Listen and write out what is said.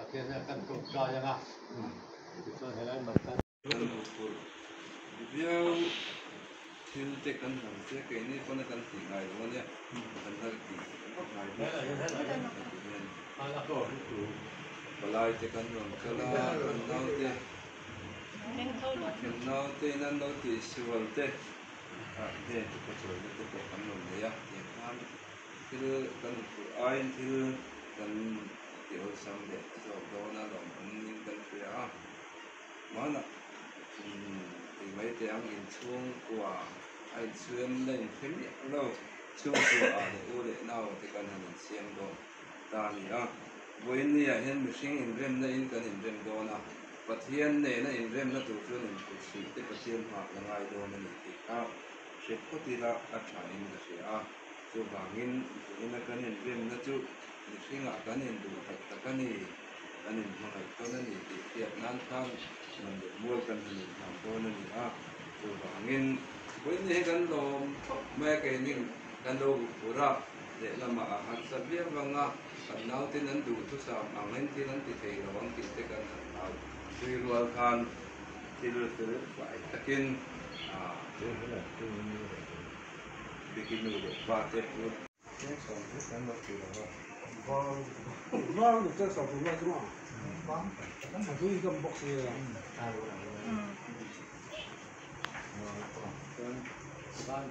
akhirnya kan tukar yang ah itu helai makan dia til te kan han te ke ni kon kan ti ngai lo ne kan har ti ko ngai ala ko itu balai te kan ron kala kan nau te nan nau ti sual te te ko choi te ko kan ron ne ya te kan til kan ai til kan ti ho sam de to do na lo ning kan ya mana thì mấy tiếng in chuông của anh xuyên lên phim lâu chuông của để u để nào thì cần hành xem đó ta thì với này hiện mình sinh in rem này in cần in rem đó na và thiên này nó in rem nó tụi chuyên in tụi sĩ thì cái thiên hoạt là ngay đó nên thì sẽ có tí là trả in cái gì chú vàng in nó cần in rem nó chú mình sinh cần in đủ thật cái này anh in mà cái đó nên thì Việt Nam tham mình được mua cần thì mình làm cho nên thì từ vàng in với những cái đồ mấy cái những cái đồ của ra để làm mà hàng sản phẩm vàng cần nào thì nên đủ thứ sao mà nên thì nên thì thấy là vàng thì cái nào tùy vào khan thì được phải takin bikin dulu batik dulu yang sampai kan waktu itu vâng được cho sầu vâng đúng không? Vâng, cái này cứ gầm bọc gì là ban